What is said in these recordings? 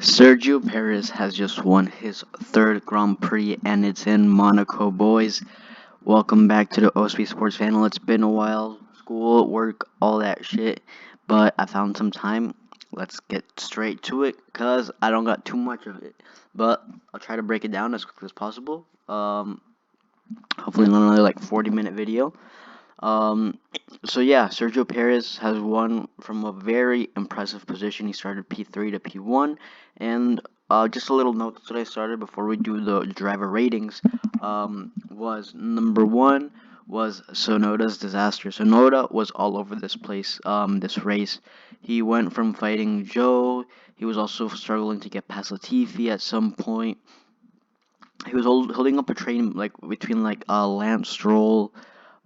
Sergio Perez has just won his third Grand Prix and it's in Monaco, boys. Welcome back to the OSP Sports Channel. It's been a while, school, work, all that shit, but I found some time. Let's get straight to it because I don't got too much of it, but I'll try to break it down as quickly as possible. Hopefully not only like 40-minute video. Um, so yeah, Sergio Perez has won from a very impressive position. He started P3 to P1, and just a little note that I started before we do the driver ratings. Was number one was Sonoda's disaster. Sonoda was all over this place. This race, he went from fighting Joe. He was also struggling to get past Latifi at some point. He was holding up a train like between like Lance Stroll,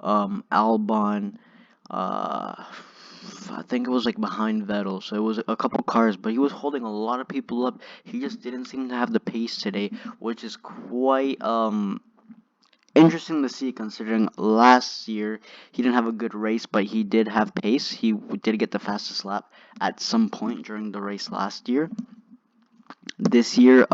Albon, I think it was like behind Vettel, so it was a couple cars, but he was holding a lot of people up. He just didn't seem to have the pace today, which is quite interesting to see considering last year he didn't have a good race, but he did have pace. He did get the fastest lap at some point during the race last year. This year,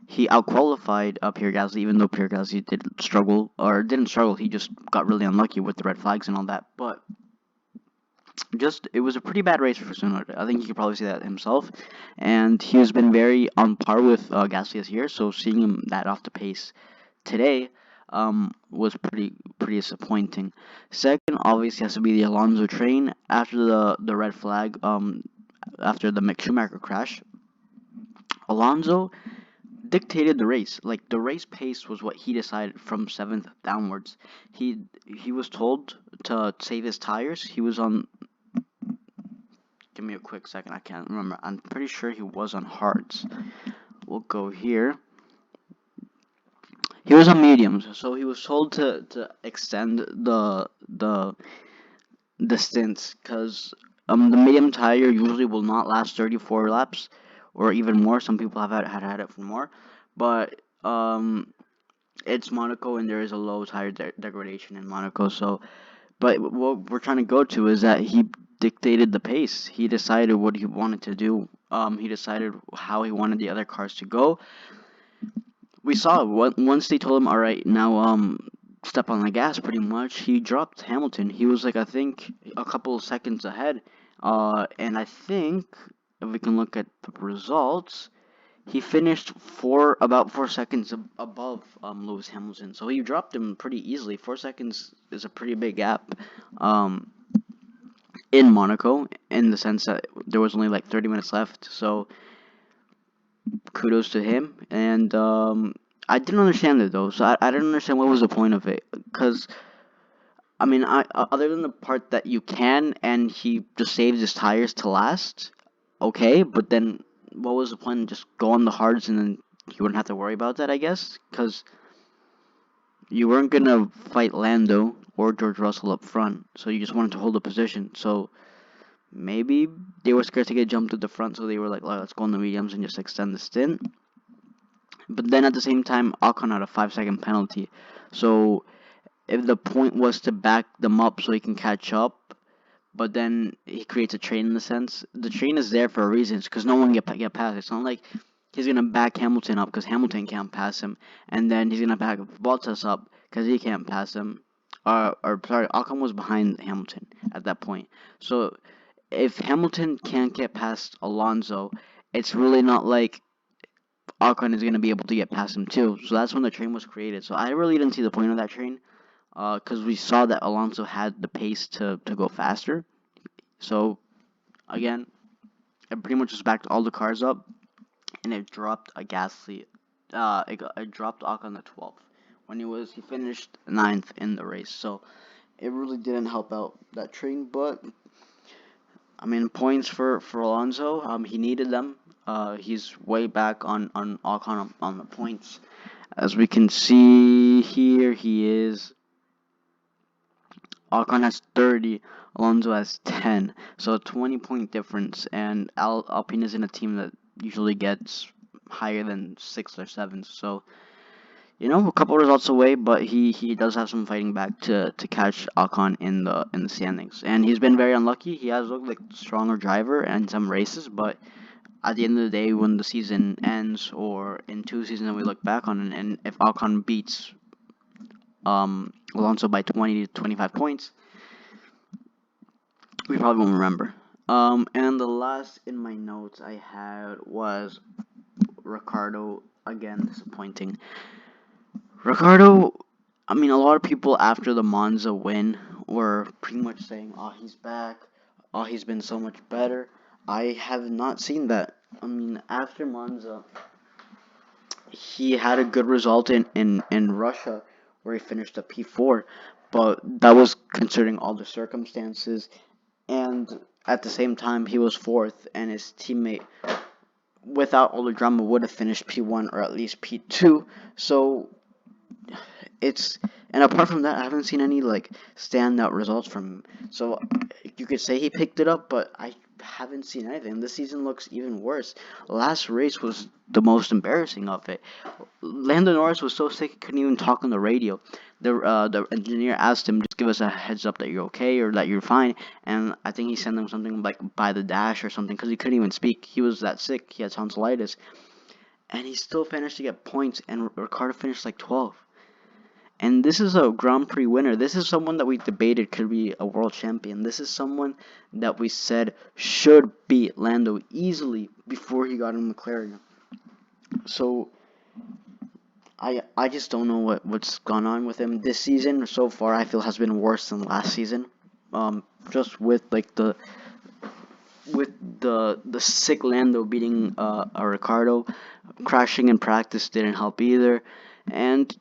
he outqualified Pierre Gasly, even though Pierre Gasly did struggle, or didn't struggle, he just got really unlucky with the red flags and all that. But just, it was a pretty bad race for Tsunoda. I think he could probably say that himself. And he has been very on par with Gasly this year, so seeing him that off the pace today was pretty disappointing. Second, obviously, has to be the Alonso train after the red flag, after the Mick Schumacher crash. Alonso dictated the race. Like the race pace was what he decided from seventh downwards. He was told to save his tires. He was on. Give me a quick second. I can't remember. I'm pretty sure he was on hards. We'll go here. He was on mediums, so he was told to extend the stints because the medium tire usually will not last 34 laps or even more. Some people have had it for more, but it's Monaco and there is a low tire degradation in Monaco. So, but what we're trying to go to is that he dictated the pace. He decided what he wanted to do. He decided how he wanted the other cars to go. We saw once they told him, all right, now step on the gas. Pretty much, he dropped Hamilton. He was like I think a couple of seconds ahead. And I think if we can look at the results, he finished about 4 seconds above Lewis Hamilton, so he dropped him pretty easily. 4 seconds is a pretty big gap in Monaco, in the sense that there was only like 30 minutes left. So kudos to him. And I didn't understand it though. So I didn't understand what was the point of it, because I mean, other than the part that you can, and he just saves his tires to last, okay, but then what was the point? Just go on the hards and then you wouldn't have to worry about that, I guess, because you weren't gonna fight Lando or George Russell up front, so you just wanted to hold the position. So maybe they were scared to get jumped at the front, so they were like, let's go on the mediums and just extend the stint. But then at the same time, Ocon had a 5-second penalty, so if the point was to back them up so he can catch up, but then he creates a train in the sense. The train is there for a reason, because no one can get past it. It's not like he's going to back Hamilton up because Hamilton can't pass him, and then he's going to back Bottas up because he can't pass him. Sorry, Ocon was behind Hamilton at that point. So if Hamilton can't get past Alonso, it's really not like Ocon is going to be able to get past him too. So that's when the train was created. So I really didn't see the point of that train, because we saw that Alonso had the pace to go faster. So, again, it pretty much just backed all the cars up, and it dropped a Gasly. It dropped Ocon the 12th when he finished 9th in the race. So it really didn't help out that train. But I mean, points for Alonso. He needed them. He's way back on Ocon on the points. As we can see here, he is. Ocon has 30, Alonso has 10, so a 20-point difference, and Alpine is in a team that usually gets higher than 6 or 7, so, a couple results away, but he does have some fighting back to catch Ocon in the standings, and he's been very unlucky. He has looked like a stronger driver in some races, but at the end of the day, when the season ends or in 2 seasons and we look back on it, and if Ocon beats Alonso by 20 to 25 points, we probably won't remember. And the last in my notes I had was Ricardo, again disappointing. Ricardo, I mean, a lot of people after the Monza win were pretty much saying, "Oh, he's back. Oh, he's been so much better." I have not seen that. I mean, after Monza, he had a good result in Russia, where he finished a P4, but that was considering all the circumstances. And at the same time, he was fourth, and his teammate, without all the drama, would have finished P1 or at least P2. So it's and apart from that, I haven't seen any like standout results from him. So you could say he picked it up, but I haven't seen anything. This season looks even worse. Last race was the most embarrassing of it. Lando Norris was so sick he couldn't even talk on the radio. The engineer asked him, just give us a heads up that you're okay or that you're fine, and I think he sent him something like by the dash or something because he couldn't even speak. He was that sick. He had tonsillitis, and he still managed to get points. And Ricardo finished like 12th. And this is a Grand Prix winner. This is someone that we debated could be a world champion. This is someone that we said should beat Lando easily before he got in McLaren. So I just don't know what's gone on with him this season. So far, I feel has been worse than last season. Just with like the sick Lando beating a Ricardo, crashing in practice didn't help either, and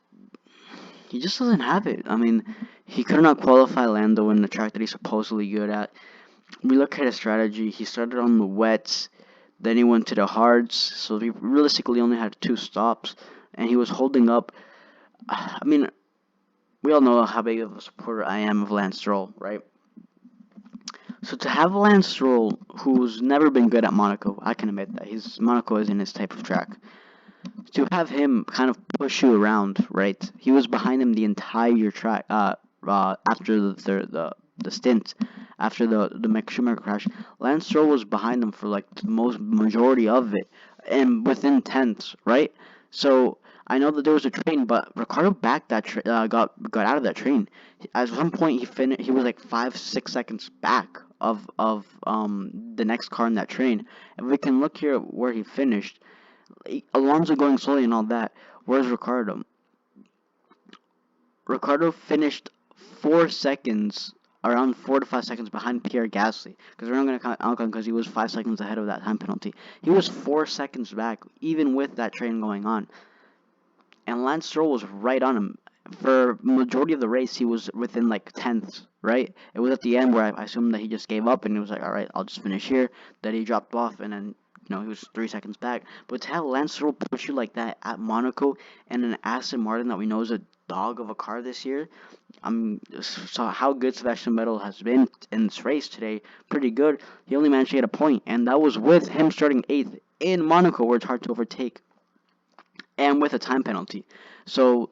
he just doesn't have it. I mean, he could not qualify Lando in the track that he's supposedly good at. We look at his strategy. He started on the wets, then he went to the hards, so he realistically only had 2 stops, and he was holding up. I mean, we all know how big of a supporter I am of Lance Stroll, right? So to have Lance Stroll, who's never been good at Monaco, I can admit that Monaco isn't his type of track. To have him kind of push you around, right? He was behind him the entire track. After the stint, after the Mick Schumacher crash, Lance Stroll was behind him for like the most majority of it, and within tenths, right? So I know that there was a train, but Ricardo backed that got out of that train. At one point, he was like 5 6 seconds back of the next car in that train. And we can look here where he finished. Alonso going slowly and all that. Where's Ricardo? Ricardo finished 4 seconds, around 4 to 5 seconds behind Pierre Gasly. Because we're not going to count Ocon because he was 5 seconds ahead of that time penalty. He was 4 seconds back, even with that train going on. And Lance Stroll was right on him. For majority of the race, he was within like tenths, right? It was at the end where I assumed that he just gave up and he was like, all right, I'll just finish here. That he dropped off and then he was 3 seconds back. But to have Lance Stroll push you like that at Monaco and an Aston Martin that we know is a dog of a car this year, so how good Sebastian Vettel has been in this race today, pretty good. He only managed to get a point, and that was with him starting 8th in Monaco, where it's hard to overtake, and with a time penalty. So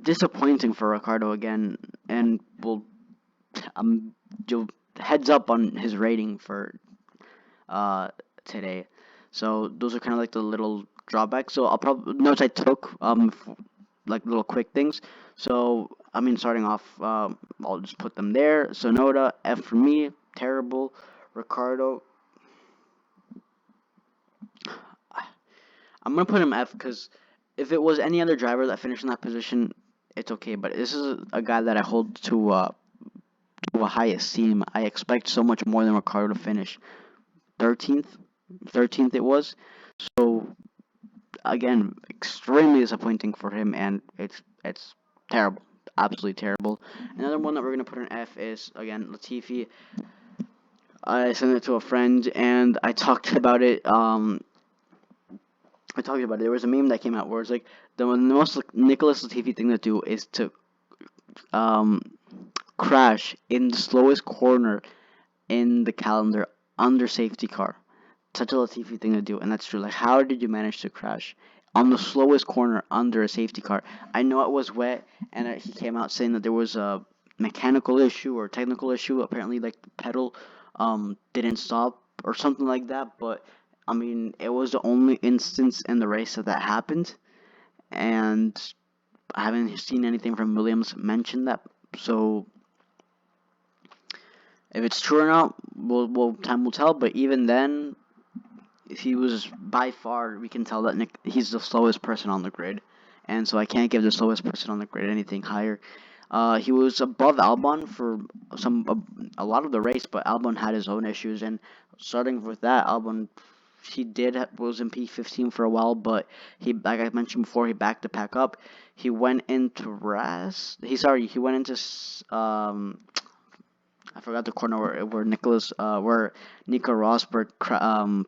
disappointing for Ricardo again, and we'll heads up on his rating for today. So those are kind of like the little drawbacks. So I'll probably notes I took like little quick things. So I mean, starting off, I'll just put them there. Sonoda F for me, terrible. Ricardo, I'm gonna put him F because if it was any other driver that finished in that position, it's okay. But this is a guy that I hold to a high esteem. I expect so much more than Ricardo to finish 13th. 13th it was. So again, extremely disappointing for him, and it's terrible, absolutely terrible. Another one that we're gonna put an F is again Latifi. I sent it to a friend, and I talked about it. I talked about it. There was a meme that came out where it's like the most Nicholas Latifi thing to do is to um crash in the slowest corner in the calendar under safety car. Such a Latifi thing to do, and that's true. Like, how did you manage to crash on the slowest corner under a safety car? I know it was wet, and he came out saying that there was a mechanical issue or technical issue. Apparently, like the pedal didn't stop or something like that. But I mean, it was the only instance in the race that happened, and I haven't seen anything from Williams mention that. So if it's true or not, time will tell. But even then, he was by far, we can tell that he's the slowest person on the grid, and so I can't give the slowest person on the grid anything higher. He was above Albon for a lot of the race, but Albon had his own issues, and starting with that, Albon was in P15 for a while, but like I mentioned before, he backed the pack up. He went into rest. He went into I forgot the corner where Nico Rosberg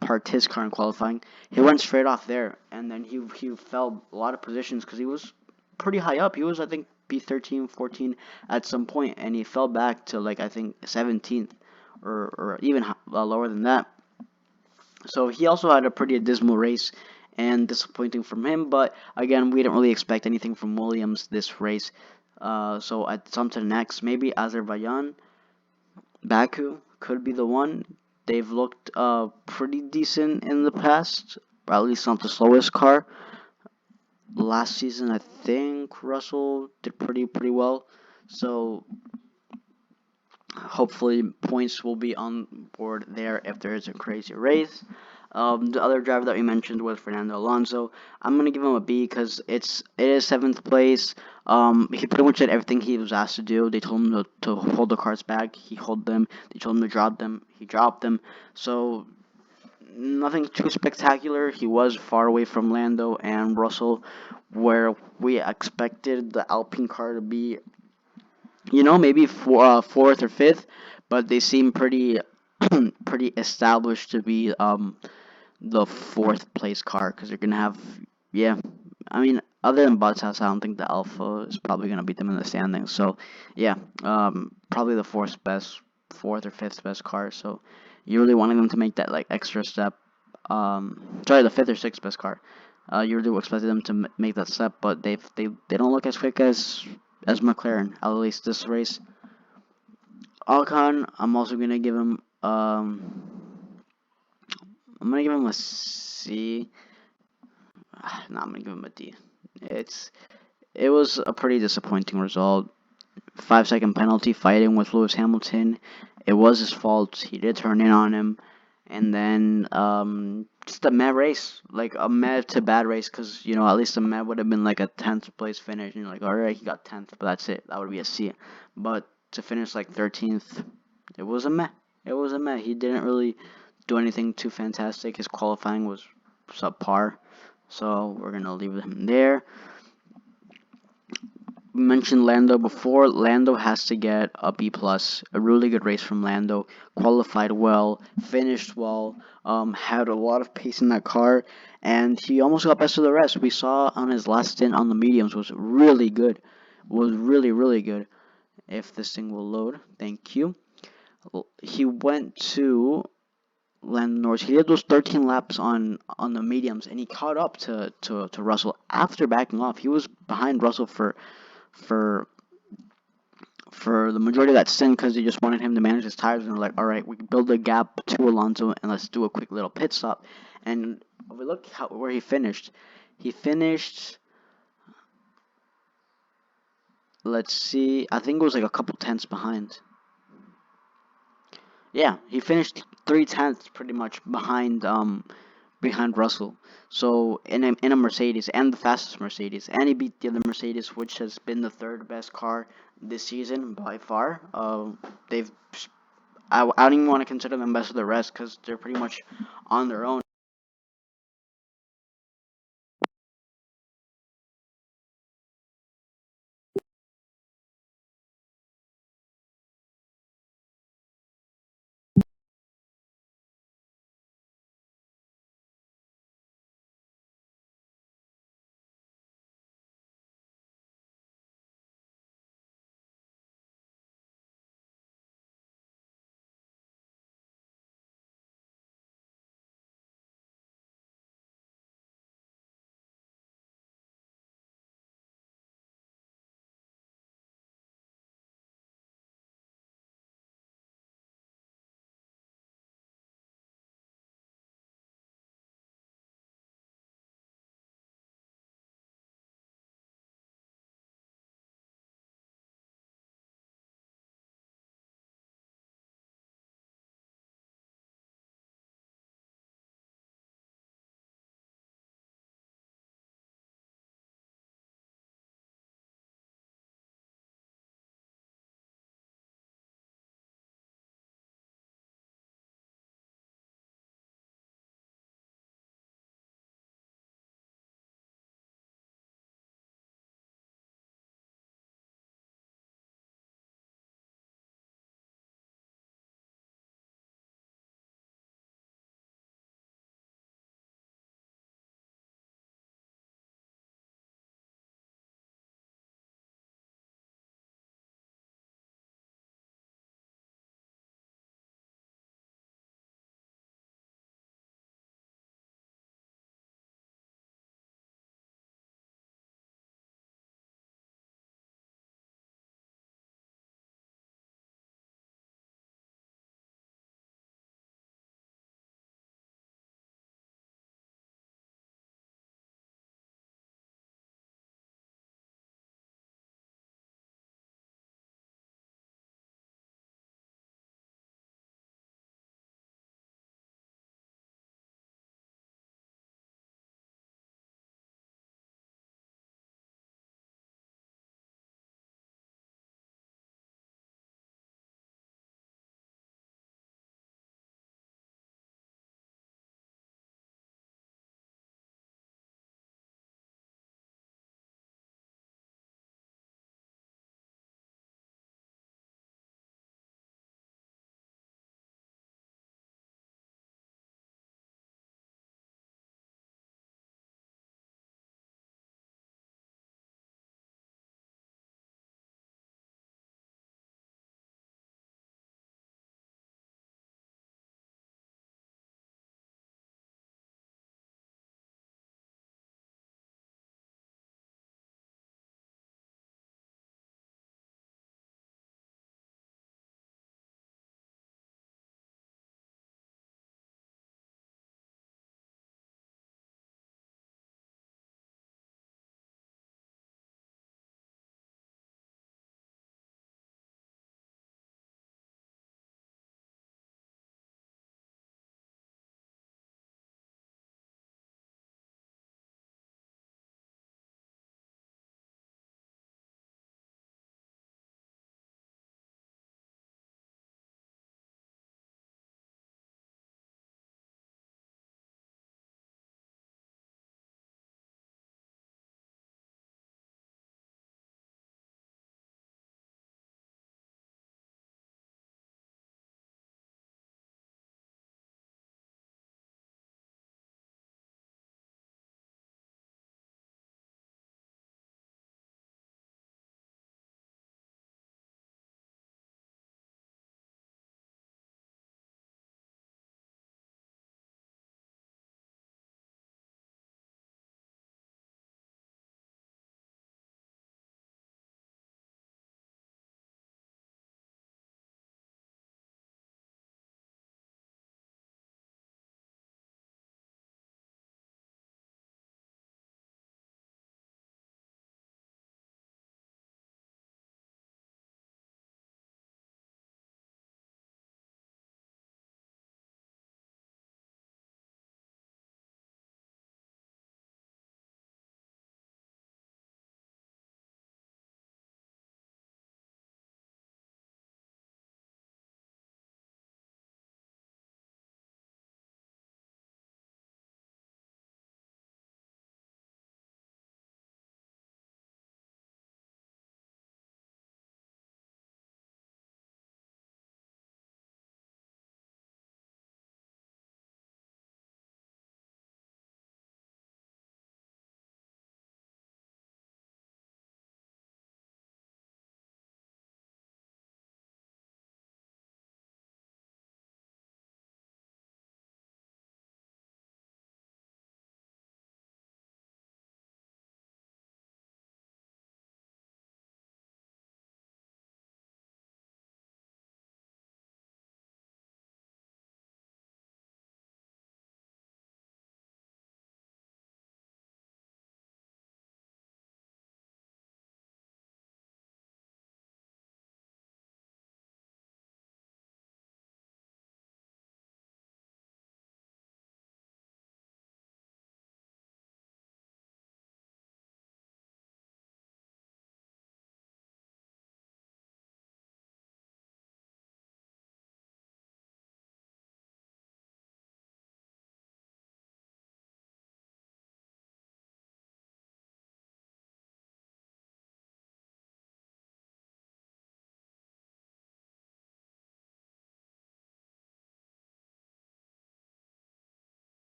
parked his car in qualifying. He went straight off there, and then he fell a lot of positions because he was pretty high up. He was, I think, P13, 14 at some point, and he fell back to like I think 17th or even lower than that. So he also had a pretty dismal race and disappointing from him. But again, we didn't really expect anything from Williams this race. So at something next, maybe Azerbaijan. Baku could be the one. They've looked pretty decent in the past, or at least not the slowest car. Last season, I think Russell did pretty well. So hopefully points will be on board there if there is a crazy race. The other driver that we mentioned was Fernando Alonso. I'm gonna give him a B because it is seventh place. He pretty much did everything he was asked to do. They told him to hold the cars back. He held them. They told him to drop them. He dropped them. So nothing too spectacular. He was far away from Lando and Russell, where we expected the Alpine car to be, maybe fourth or fifth, but they seem pretty pretty established to be the fourth place car because they're gonna have, yeah. I mean, other than Bottas, I don't think the Alpha is probably gonna beat them in the standings. So yeah, probably the fourth or fifth best car. So you really wanted them to make that like extra step. Sorry, the fifth or sixth best car. You really expected them to make that step, but they don't look as quick as McLaren, at least this race. Ocon, I'm also gonna give him I'm gonna give him a C. No, I'm gonna give him a D. It was a pretty disappointing result. 5 second penalty fighting with Lewis Hamilton. It was his fault. He did turn in on him, and then just a meh race, like a meh to bad race, because at least a meh would have been like a 10th place finish, and you're like, all right, he got 10th, but that's it. That would be a C. But to finish like 13th, it was a meh. It was a meh. He didn't really do anything too fantastic. His qualifying was subpar, so we're gonna leave him there. We mentioned Lando before. Lando has to get a B plus. A really good race from Lando. Qualified well, finished well, had a lot of pace in that car, and he almost got best of the rest. We saw on his last stint on the mediums was really good. Was really good. If this thing will load, thank you. He went to Lando Norris. He did those 13 laps on the mediums, and he caught up to Russell after backing off. He was behind Russell for for the majority of that stint because they just wanted him to manage his tires, and they're like, all right, we can build a gap to Alonso and let's do a quick little pit stop. And we look where he finished. He finished, let's see, I think it was like a couple tenths behind. Yeah, he finished 3 tenths pretty much behind Russell. So in a Mercedes, and the fastest Mercedes, and he beat the other Mercedes, which has been the third best car this season by far. They've I don't even want to consider them best of the rest because they're pretty much on their own.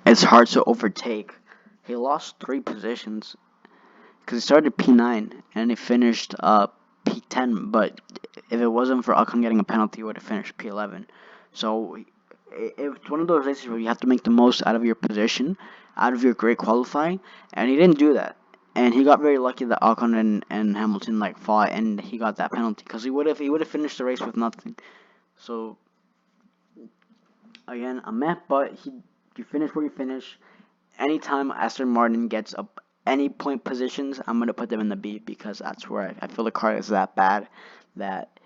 it's hard to overtake. He lost 3 positions because he started P9 and he finished P10. But if it wasn't for Ocon getting a penalty, he would have finished P11. So it's one of those races where you have to make the most out of your position, out of your great qualifying, and he didn't do that. And he got very lucky that Ocon and Hamilton like fought, and he got that penalty because he would have finished the race with nothing. So again, a meh, but you finish where you finish. Anytime Aston Martin gets up any point positions, I'm gonna put them in the B because that's where I feel the car is that bad that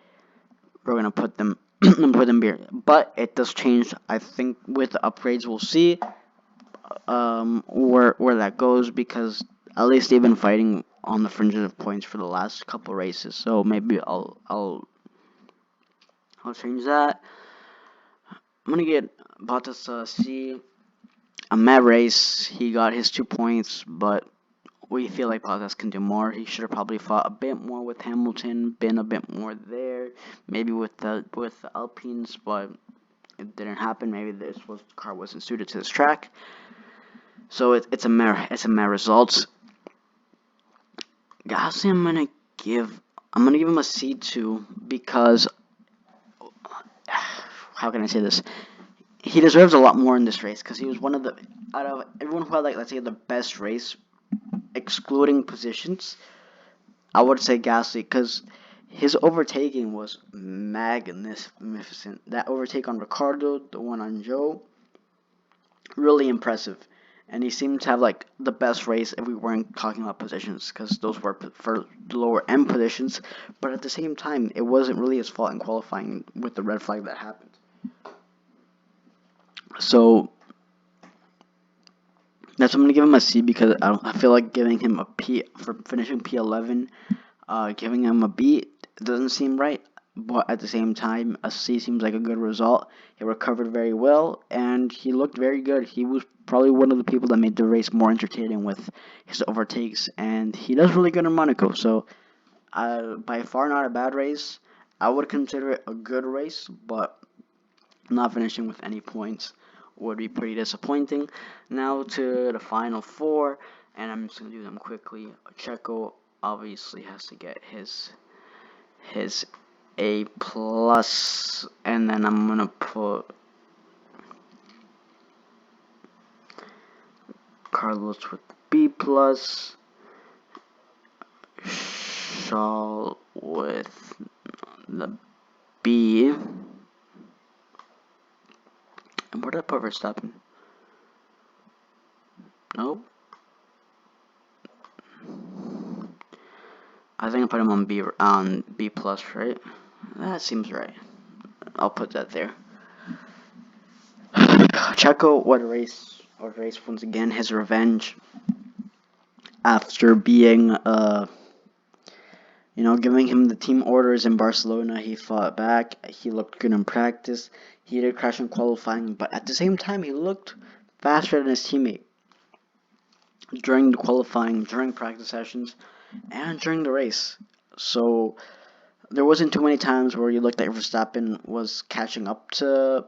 we're gonna put them put them here. But it does change. I think with the upgrades, we'll see where that goes because at least they've been fighting on the fringes of points for the last couple races. So maybe I'll change that. I'm gonna get Bottas C. A mad race. He got his 2 points, but we feel like Bottas can do more. He should have probably fought a bit more with Hamilton, been a bit more there, maybe with the Alpines, but it didn't happen. Maybe the car wasn't suited to this track, so it's a mere result. Gasly, I'm gonna give him a C2 because how can I say this? He deserves a lot more in this race because he was one of the out of everyone who had like let's say the best race, excluding positions. I would say Gasly because his overtaking was magnificent. That overtake on Ricardo, the one on Joe, really impressive. And he seemed to have like the best race if we weren't talking about positions because those were for lower end positions. But at the same time, it wasn't really his fault in qualifying with the red flag that happened. So that's why I'm gonna give him a C because I feel like giving him a P for finishing P11. Giving him a B doesn't seem right, but at the same time, a C seems like a good result. He recovered very well, and he looked very good. He was probably one of the people that made the race more entertaining with his overtakes, and he does really good in Monaco. So, by far not a bad race. I would consider it a good race, but not finishing with any points would be pretty disappointing. Now to the final four, and I'm just gonna do them quickly. Checo obviously has to get his A plus, and then I'm gonna put Carlos with B plus, Shaw with the B, and where did I put Verstappen? Nope. I think I put him on B plus, right? That seems right. I'll put that there. Checo, what a race! What a race once again. His revenge after being giving him the team orders in Barcelona. He fought back. He looked good in practice. He did crash in qualifying, but at the same time, he looked faster than his teammate during the qualifying, during practice sessions, and during the race. So there wasn't too many times where you looked like Verstappen was catching up to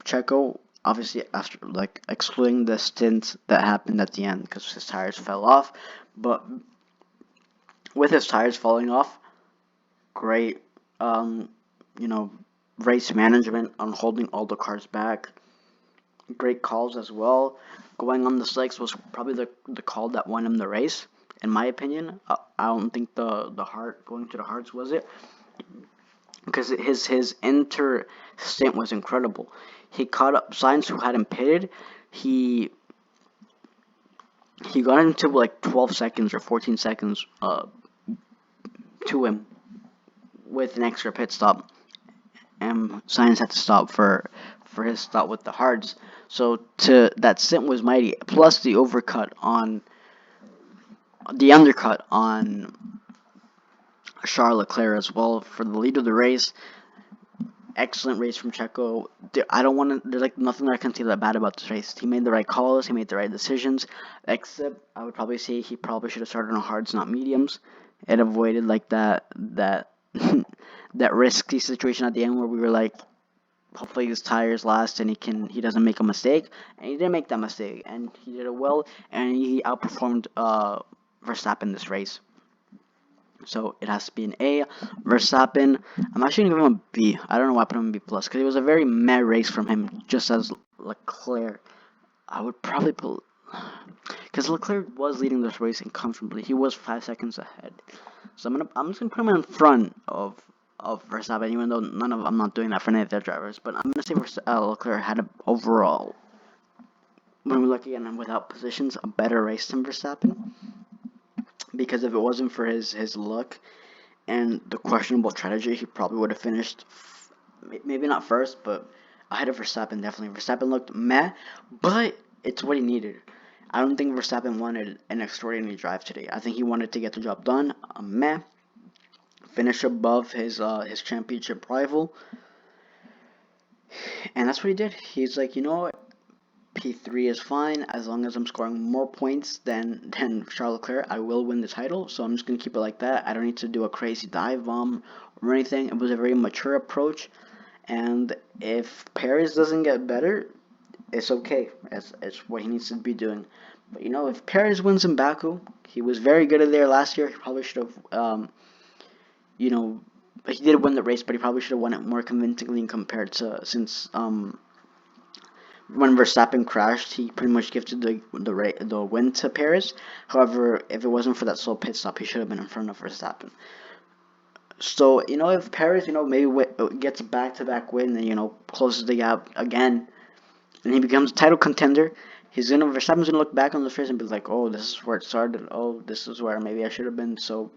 Checo. Obviously, after like excluding the stint that happened at the end because his tires fell off, but with his tires falling off, great, um, you know, race management on holding all the cars back. Great calls as well. Going on the slicks was probably the call that won him the race, in my opinion. I don't think the hard going to the hards was it, because his inter stint was incredible. He caught up Sainz who hadn't pitted. He he got into like 12 seconds or 14 seconds to him with an extra pit stop, and Sainz had to stop for his stop with the hards. So to that stint was mighty. Plus the undercut on Charles Leclerc as well for the lead of the race. Excellent race from Checo. I don't want to. There's like nothing that I can say that bad about this race. He made the right calls. He made the right decisions. Except I would probably say he probably should have started on hards, not mediums. It avoided like that that risky situation at the end where we were like hopefully his tires last and he doesn't make a mistake. And he didn't make that mistake, and he did it well, and he outperformed Verstappen this race. So it has to be an A. Verstappen, I'm actually gonna give him a B. I don't know why I put him a B plus because it was a very meh race from him, just as Leclerc. I would probably put because Leclerc was leading this race comfortably. He was 5 seconds ahead. So I'm just gonna put him in front of Verstappen, even though I'm not doing that for any of their drivers. But I'm gonna say Leclerc had a overall, when we look again without positions, a better race than Verstappen. Because if it wasn't for his luck and the questionable strategy, he probably would have finished, maybe not first, but ahead of Verstappen, definitely. Verstappen looked meh, but it's what he needed. I don't think Verstappen wanted an extraordinary drive today. I think he wanted to get the job done, meh, finish above his championship rival, and that's what he did. He's like, you know what? P3 is fine as long as I'm scoring more points than Charles Leclerc. I will win the title, so I'm just gonna keep it like that. I don't need to do a crazy dive bomb or anything. It was a very mature approach, and if Paris doesn't get better, it's okay. It's what he needs to be doing. But you know, if Paris wins in Baku, he was very good at there last year. He probably should have, you know, he did win the race, but he probably should have won it more convincingly compared to since when Verstappen crashed, he pretty much gifted the win to Perez. However, if it wasn't for that slow pit stop, he should have been in front of Verstappen. So you know, if Perez, maybe gets a back-to-back win and closes the gap again, and he becomes a title contender, Verstappen's gonna look back on the race and be like, oh, this is where it started. Oh, this is where maybe I should have been so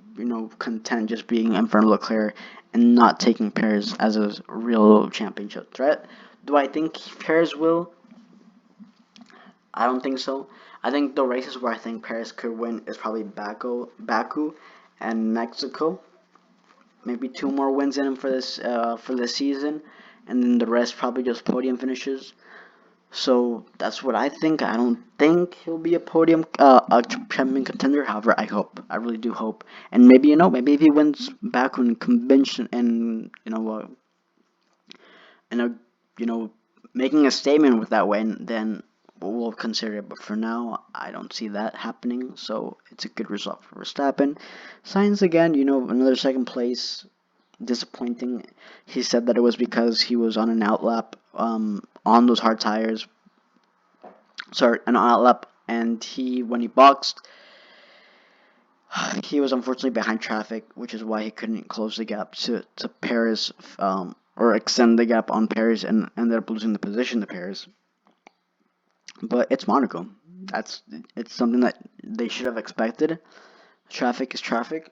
content just being in front of Leclerc and not taking Perez as a real championship threat. Do I think Perez will? I don't think so. I think the races where I think Paris could win is probably Baku, and Mexico. Maybe two more wins in him for this season, and then the rest probably just podium finishes. So that's what I think. I don't think he'll be a champion contender. However, I hope. I really do hope. And maybe maybe if he wins Baku in convention and and making a statement with that win, then we'll consider it. But for now, I don't see that happening. So it's a good result for Verstappen. Sainz again, another second place. Disappointing. He said that it was because he was on an outlap on those hard tires. Sorry, an outlap, and when he boxed, he was unfortunately behind traffic, which is why he couldn't close the gap to Paris, or extend the gap on Paris, and ended up losing the position to Paris. But it's Monaco. It's something that they should have expected. Traffic is traffic,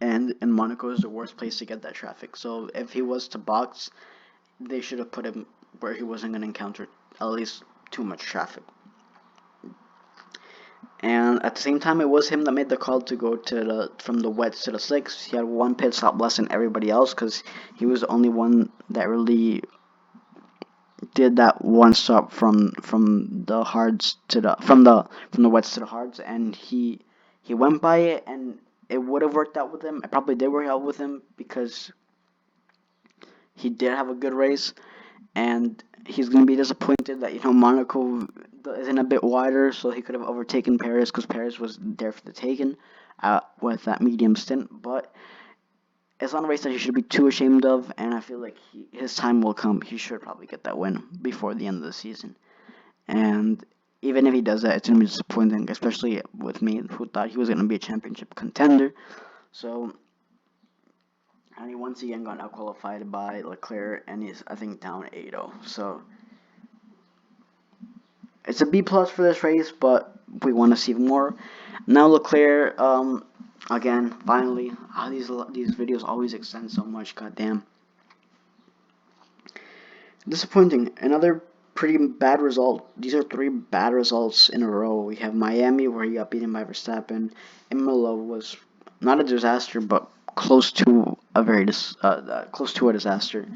and Monaco is the worst place to get that traffic. So if he was to box, they should have put him where he wasn't going to encounter at least too much traffic. And at the same time, it was him that made the call to go from the wets to the slicks. He had one pit stop less than everybody else because he was the only one that really did that one stop from the hards to from the wets to the hards, and he went by it, and it would have worked out with him. It probably did work out with him because he did have a good race, and he's gonna be disappointed that Monaco isn't a bit wider, so he could have overtaken Paris because Paris was there for the taking with that medium stint. But it's not a race that he should be too ashamed of, and I feel like his time will come. He should probably get that win before the end of the season. And even if he does that, it's going to be disappointing, especially with me, who thought he was going to be a championship contender. So, and he once again got out-qualified by Leclerc, and he's, I think, down 8-0. So, it's a B plus for this race, but we want to see more. Now Leclerc, again, finally, these videos always extend so much. Goddamn, disappointing. Another pretty bad result. These are three bad results in a row. We have Miami, where he got beaten by Verstappen. Imola was not a disaster, but close to a disaster.